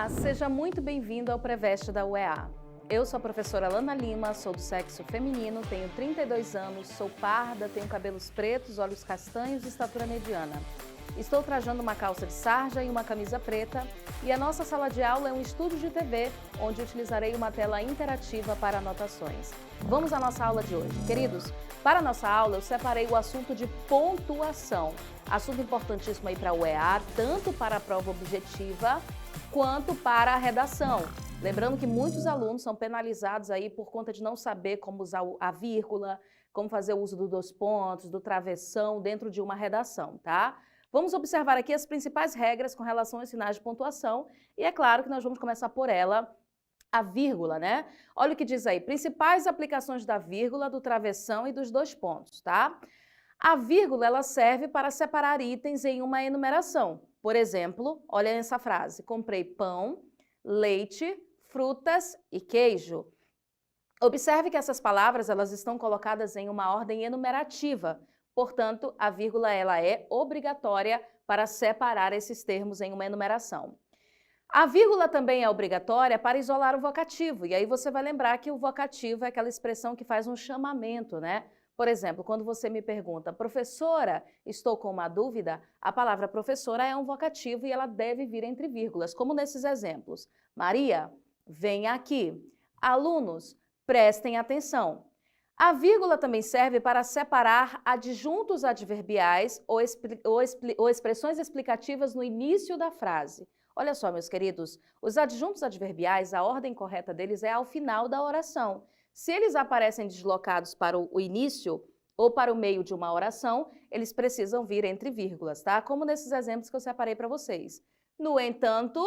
Olá, seja muito bem-vindo ao Preveste da UEA. Eu sou a professora Lana Lima, sou do sexo feminino, tenho 32 anos, sou parda, tenho cabelos pretos, olhos castanhos e estatura mediana. Estou trajando uma calça de sarja e uma camisa preta e a nossa sala de aula é um estúdio de TV, onde utilizarei uma tela interativa para anotações. Vamos à nossa aula de hoje. Queridos, para a nossa aula eu separei o assunto de pontuação. Assunto importantíssimo aí para a UEA, tanto para a prova objetiva quanto para a redação. Lembrando que muitos alunos são penalizados aí por conta de não saber como usar a vírgula, como fazer o uso dos dois pontos, do travessão dentro de uma redação, tá? Vamos observar aqui as principais regras com relação aos sinais de pontuação e é claro que nós vamos começar por ela, a vírgula, né? Olha o que diz aí, principais aplicações da vírgula, do travessão e dos dois pontos, tá? A vírgula, ela serve para separar itens em uma enumeração. Por exemplo, olha essa frase, comprei pão, leite, frutas e queijo. Observe que essas palavras, elas estão colocadas em uma ordem enumerativa. Portanto, a vírgula ela é obrigatória para separar esses termos em uma enumeração. A vírgula também é obrigatória para isolar o vocativo, e aí você vai lembrar que o vocativo é aquela expressão que faz um chamamento, né? Por exemplo, quando você me pergunta, professora, estou com uma dúvida, a palavra professora é um vocativo e ela deve vir entre vírgulas, como nesses exemplos. Maria, venha aqui. Alunos, prestem atenção. A vírgula também serve para separar adjuntos adverbiais ou expressões explicativas no início da frase. Olha só, meus queridos, os adjuntos adverbiais, a ordem correta deles é ao final da oração. Se eles aparecem deslocados para o início ou para o meio de uma oração, eles precisam vir entre vírgulas, tá? Como nesses exemplos que eu separei para vocês. No entanto,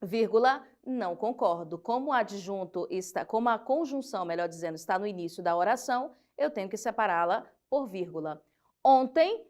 vírgula, não concordo. Como o adjunto está, como a conjunção, melhor dizendo, está no início da oração, eu tenho que separá-la por vírgula. Ontem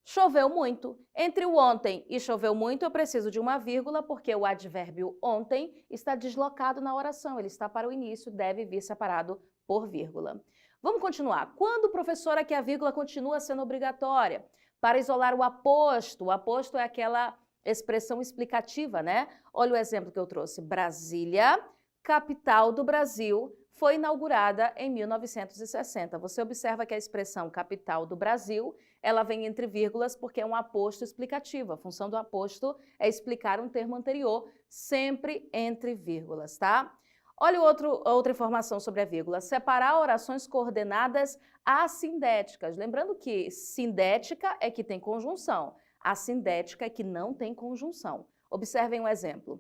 choveu muito. Entre o ontem e choveu muito, eu preciso de uma vírgula, porque o advérbio ontem está deslocado na oração. Ele está para o início, deve vir separado por vírgula. Vamos continuar. Quando, professora, que a vírgula continua sendo obrigatória? Para isolar o aposto. O aposto é aquela expressão explicativa, né? Olha o exemplo que eu trouxe. Brasília, capital do Brasil, foi inaugurada em 1960. Você observa que a expressão capital do Brasil, ela vem entre vírgulas porque é um aposto explicativo. A função do aposto é explicar um termo anterior, sempre entre vírgulas, tá? Olha outra informação sobre a vírgula. Separar orações coordenadas assindéticas. Lembrando que sindética é que tem conjunção. Assindética é que não tem conjunção. Observem um exemplo.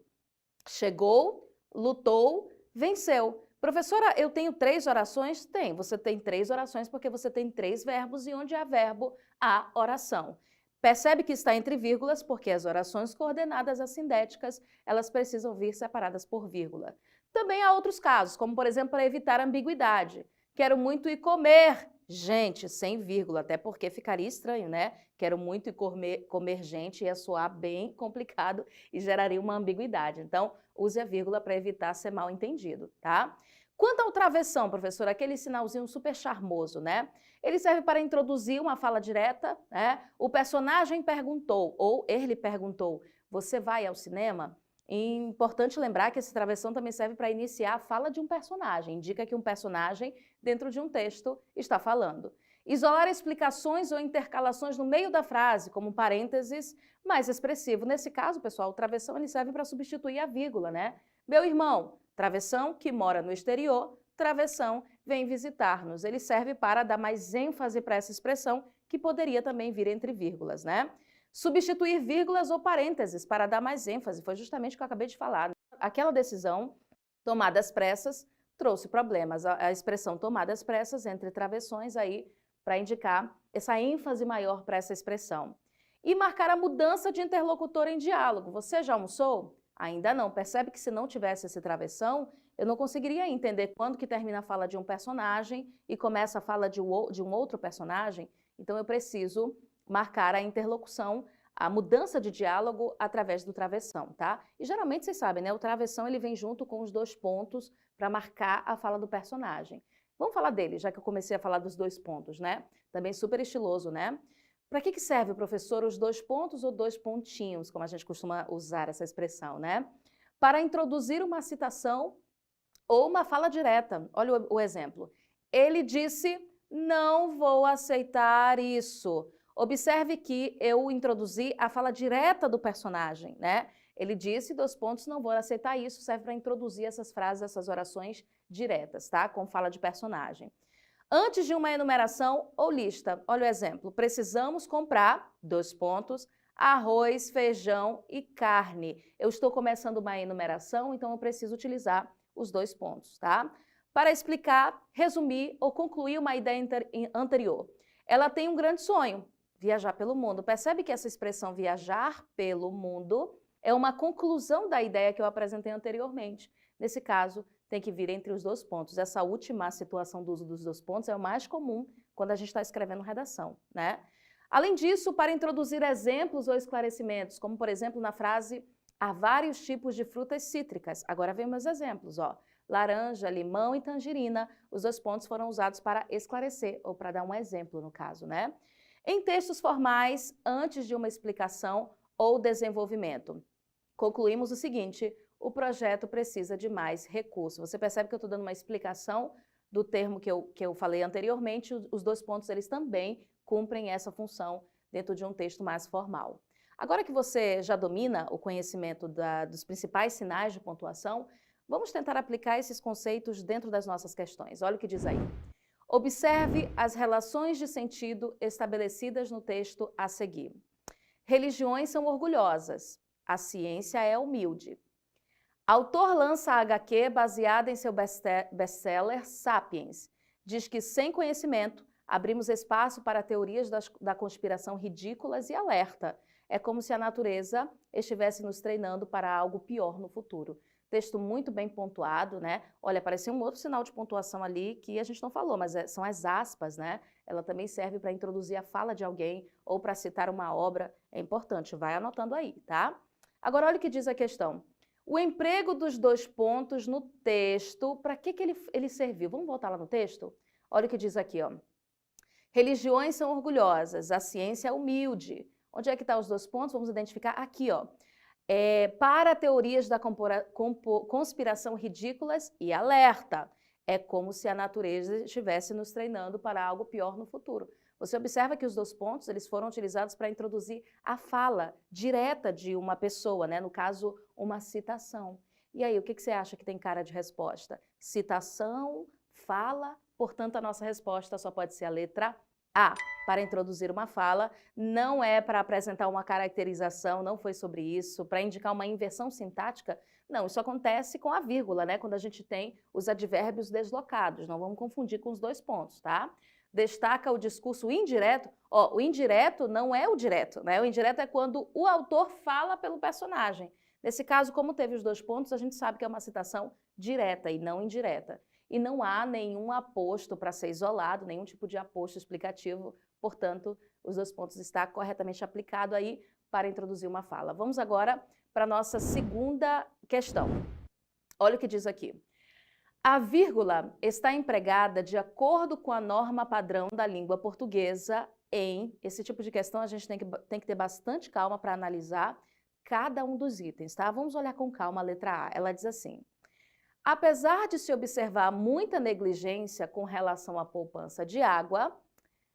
Chegou, lutou, venceu. Professora, eu tenho 3 orações? Tem. Você tem 3 orações porque você tem 3 verbos e onde há verbo, há oração. Percebe que está entre vírgulas porque as orações coordenadas assindéticas, elas precisam vir separadas por vírgula. Também há outros casos, como por exemplo, para evitar ambiguidade. Quero muito ir comer. Gente, sem vírgula, até porque ficaria estranho, né? Quero muito ir comer gente, ia soar bem complicado e geraria uma ambiguidade. Então, use a vírgula para evitar ser mal entendido, tá? Quanto ao travessão, professor, aquele sinalzinho super charmoso, né? Ele serve para introduzir uma fala direta, né? O personagem perguntou, ou ele perguntou, você vai ao cinema? É importante lembrar que esse travessão também serve para iniciar a fala de um personagem. Indica que um personagem, dentro de um texto, está falando. Isolar explicações ou intercalações no meio da frase, como parênteses, mais expressivo. Nesse caso, pessoal, o travessão ele serve para substituir a vírgula, né? Meu irmão, travessão, que mora no exterior, travessão, vem visitar-nos. Ele serve para dar mais ênfase para essa expressão, que poderia também vir entre vírgulas, né? Substituir vírgulas ou parênteses para dar mais ênfase, foi justamente o que eu acabei de falar. Aquela decisão, tomada às pressas, trouxe problemas. A expressão tomada às pressas, entre travessões, aí, para indicar essa ênfase maior para essa expressão. E marcar a mudança de interlocutor em diálogo. Você já almoçou? Ainda não. Percebe que se não tivesse esse travessão, eu não conseguiria entender quando que termina a fala de um personagem e começa a fala de um outro personagem. Então, eu preciso marcar a interlocução, a mudança de diálogo através do travessão, tá? E geralmente vocês sabem, né? O travessão ele vem junto com os 2 pontos para marcar a fala do personagem. Vamos falar dele, já que eu comecei a falar dos 2 pontos, né? Também super estiloso, né? Para que serve, professor, os 2 pontos ou 2 pontinhos, como a gente costuma usar essa expressão, né? para introduzir uma citação ou uma fala direta. Olha o exemplo. Ele disse, não vou aceitar isso. Observe que eu introduzi a fala direta do personagem, né? Ele disse, não vou aceitar isso, serve para introduzir essas frases, essas orações diretas, tá? Com fala de personagem. Antes de uma enumeração ou lista, olha o exemplo, precisamos comprar, arroz, feijão e carne. Eu estou começando uma enumeração, então eu preciso utilizar os 2 pontos, tá? Para explicar, resumir ou concluir uma ideia anterior. Ela tem um grande sonho, viajar pelo mundo. Percebe que essa expressão viajar pelo mundo é uma conclusão da ideia que eu apresentei anteriormente. Nesse caso, tem que vir entre os 2 pontos. Essa última situação do uso dos 2 pontos é o mais comum quando a gente está escrevendo redação, né? Além disso, para introduzir exemplos ou esclarecimentos, como por exemplo na frase há vários tipos de frutas cítricas. Agora vem meus exemplos, ó. Laranja, limão e tangerina. Os 2 pontos foram usados para esclarecer ou para dar um exemplo no caso, né? Em textos formais, antes de uma explicação ou desenvolvimento, concluímos o seguinte: o projeto precisa de mais recursos. Você percebe que eu estou dando uma explicação do termo que eu falei anteriormente. Os 2 pontos, eles também cumprem essa função dentro de um texto mais formal. Agora que você já domina o conhecimento dos principais sinais de pontuação, vamos tentar aplicar esses conceitos dentro das nossas questões. Olha o que diz aí. Observe as relações de sentido estabelecidas no texto a seguir. Religiões são orgulhosas. A ciência é humilde. Autor lança a HQ baseada em seu best-seller Sapiens. Diz que sem conhecimento, abrimos espaço para teorias da conspiração ridículas e alerta. É como se a natureza estivesse nos treinando para algo pior no futuro. Texto muito bem pontuado, né? Olha, apareceu um outro sinal de pontuação ali que a gente não falou, mas são as aspas, né? Ela também serve para introduzir a fala de alguém ou para citar uma obra. É importante, vai anotando aí, tá? Agora, olha o que diz a questão. O emprego dos 2 pontos no texto, para que ele serviu? Vamos voltar lá no texto? Olha o que diz aqui, ó. Religiões são orgulhosas, a ciência é humilde. Onde é que estão os 2 pontos? Vamos identificar aqui, ó. Para teorias da conspiração ridículas e alerta. É como se a natureza estivesse nos treinando para algo pior no futuro. Você observa que os 2 pontos, eles foram utilizados para introduzir a fala direta de uma pessoa, né? No caso, uma citação. E aí, o que você acha que tem cara de resposta? Citação, fala, portanto, a nossa resposta só pode ser a letra A. Para introduzir uma fala, não é para apresentar uma caracterização, não foi sobre isso, para indicar uma inversão sintática. Não, isso acontece com a vírgula, né? Quando a gente tem os advérbios deslocados. Não vamos confundir com os 2 pontos, tá? Destaca o discurso indireto. Ó, o indireto não é o direto, né? O indireto é quando o autor fala pelo personagem. Nesse caso, como teve os 2 pontos, a gente sabe que é uma citação direta e não indireta. E não há nenhum aposto para ser isolado, nenhum tipo de aposto explicativo. Portanto, os 2 pontos está corretamente aplicado aí para introduzir uma fala. Vamos agora para a nossa segunda questão. Olha o que diz aqui. A vírgula está empregada de acordo com a norma padrão da língua portuguesa em... Esse tipo de questão a gente tem que ter bastante calma para analisar cada um dos itens, tá? Vamos olhar com calma a letra A. Ela diz assim. Apesar de se observar muita negligência com relação à poupança de água,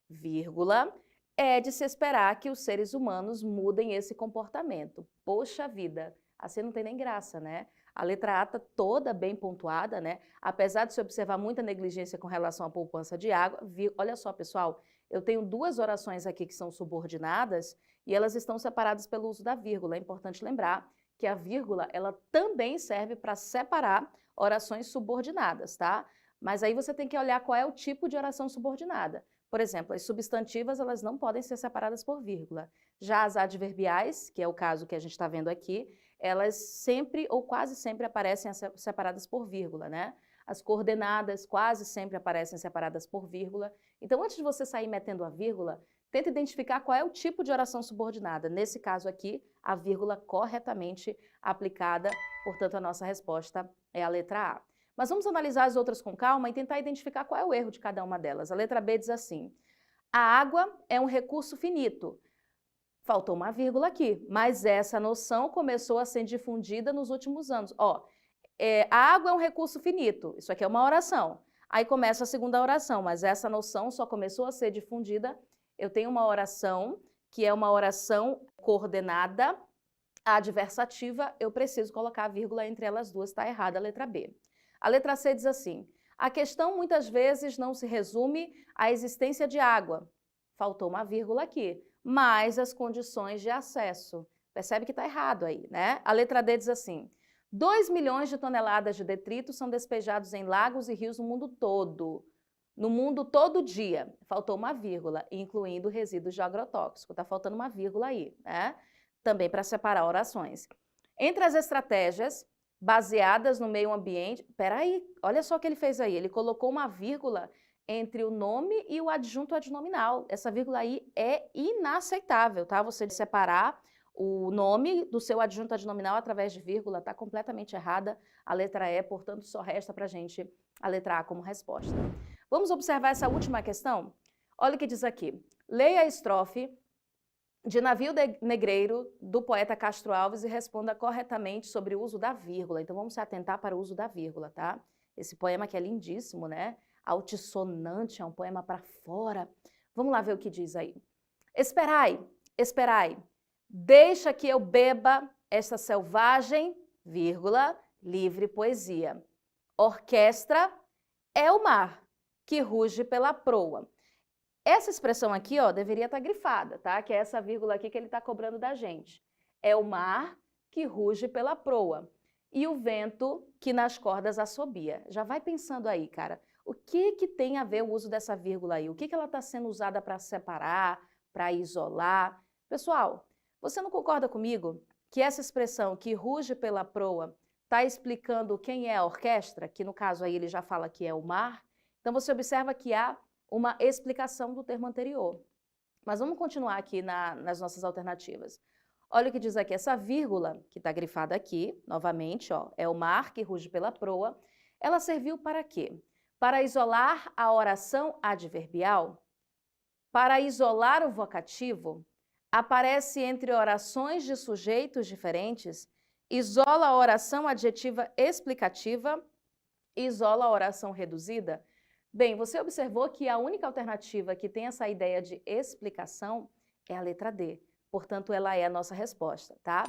vírgula, é de se esperar que os seres humanos mudem esse comportamento. Poxa vida, assim não tem nem graça, né? A letra A está toda bem pontuada, né? Apesar de se observar muita negligência com relação à poupança de água, olha só, pessoal, eu tenho 2 orações aqui que são subordinadas e elas estão separadas pelo uso da vírgula. É importante lembrar que a vírgula, ela também serve para separar orações subordinadas, tá? Mas aí você tem que olhar qual é o tipo de oração subordinada. Por exemplo, as substantivas, elas não podem ser separadas por vírgula. Já as adverbiais, que é o caso que a gente está vendo aqui, elas sempre ou quase sempre aparecem separadas por vírgula, né? As coordenadas quase sempre aparecem separadas por vírgula. Então, antes de você sair metendo a vírgula, tenta identificar qual é o tipo de oração subordinada. Nesse caso aqui, a vírgula corretamente aplicada, portanto, a nossa resposta é a letra A. Mas vamos analisar as outras com calma e tentar identificar qual é o erro de cada uma delas. A letra B diz assim, a água é um recurso finito. Faltou uma vírgula aqui, mas essa noção começou a ser difundida nos últimos anos. Ó, a água é um recurso finito, isso aqui é uma oração. Aí começa a segunda oração, mas essa noção só começou a ser difundida. Eu tenho uma oração que é uma oração coordenada adversativa, eu preciso colocar a vírgula entre elas duas, está errada a letra B. A letra C diz assim: a questão muitas vezes não se resume à existência de água. Faltou uma vírgula aqui, mas as condições de acesso. Percebe que está errado aí, né? A letra D diz assim: 2 milhões de toneladas de detritos são despejados em lagos e rios no mundo todo. No mundo todo dia. Faltou uma vírgula, incluindo resíduos de agrotóxico. Está faltando uma vírgula aí, né? Também para separar orações. Entre as estratégias baseadas no meio ambiente... Peraí, olha só o que ele fez aí. Ele colocou uma vírgula entre o nome e o adjunto adnominal. Essa vírgula aí é inaceitável, tá? Você separar o nome do seu adjunto adnominal através de vírgula está completamente errada. A letra E, portanto, só resta para a gente a letra A como resposta. Vamos observar essa última questão? Olha o que diz aqui. Leia a estrofe de Navio Negreiro, do poeta Castro Alves, e responda corretamente sobre o uso da vírgula. Então, vamos se atentar para o uso da vírgula, tá? Esse poema que é lindíssimo, né? Altissonante, é um poema para fora. Vamos lá ver o que diz aí. Esperai, esperai, deixa que eu beba esta selvagem, vírgula, livre poesia. Orquestra é o mar que ruge pela proa. Essa expressão aqui, ó, deveria estar grifada, tá? Que é essa vírgula aqui que ele está cobrando da gente. É o mar que ruge pela proa e o vento que nas cordas assobia. Já vai pensando aí, cara. O que tem a ver o uso dessa vírgula aí? O que ela está sendo usada para separar, para isolar? Pessoal, você não concorda comigo que essa expressão que ruge pela proa está explicando quem é a orquestra? Que no caso aí ele já fala que é o mar. Então você observa que há uma explicação do termo anterior. Mas vamos continuar aqui nas nossas alternativas. Olha o que diz aqui, essa vírgula que está grifada aqui, novamente, ó, é o mar que ruge pela proa. Ela serviu para quê? Para isolar a oração adverbial? Para isolar o vocativo? Aparece entre orações de sujeitos diferentes? Isola a oração adjetiva explicativa? Isola a oração reduzida? Bem, você observou que a única alternativa que tem essa ideia de explicação é a letra D. Portanto, ela é a nossa resposta, tá?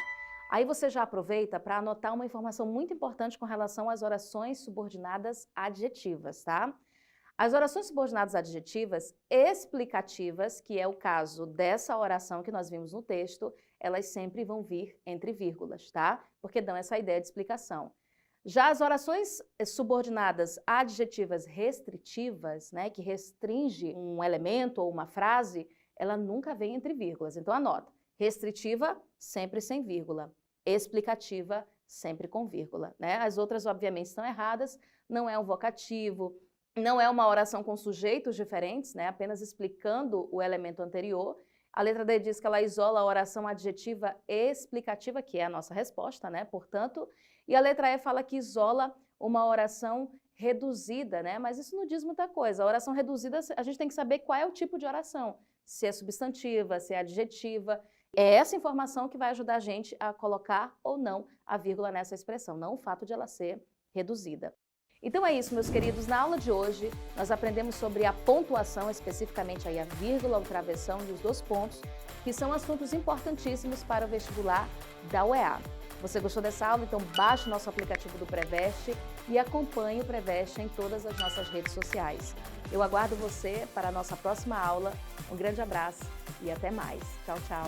Aí você já aproveita para anotar uma informação muito importante com relação às orações subordinadas adjetivas, tá? As orações subordinadas adjetivas explicativas, que é o caso dessa oração que nós vimos no texto, elas sempre vão vir entre vírgulas, tá? Porque dão essa ideia de explicação. Já as orações subordinadas adjetivas restritivas, né, que restringe um elemento ou uma frase, ela nunca vem entre vírgulas. Então anota, restritiva sempre sem vírgula, explicativa sempre com vírgula, né? As outras obviamente estão erradas, não é um vocativo, não é uma oração com sujeitos diferentes, né, apenas explicando o elemento anterior. A letra D diz que ela isola a oração adjetiva explicativa, que é a nossa resposta, né? Portanto, e a letra E fala que isola uma oração reduzida, né? Mas isso não diz muita coisa. A oração reduzida, a gente tem que saber qual é o tipo de oração. Se é substantiva, se é adjetiva. É essa informação que vai ajudar a gente a colocar ou não a vírgula nessa expressão, não o fato de ela ser reduzida. Então é isso, meus queridos. Na aula de hoje, nós aprendemos sobre a pontuação, especificamente aí a vírgula, o travessão e os dois pontos, que são assuntos importantíssimos para o vestibular da UEA. Você gostou dessa aula? Então baixe o nosso aplicativo do Preveste e acompanhe o Preveste em todas as nossas redes sociais. Eu aguardo você para a nossa próxima aula. Um grande abraço e até mais. Tchau, tchau.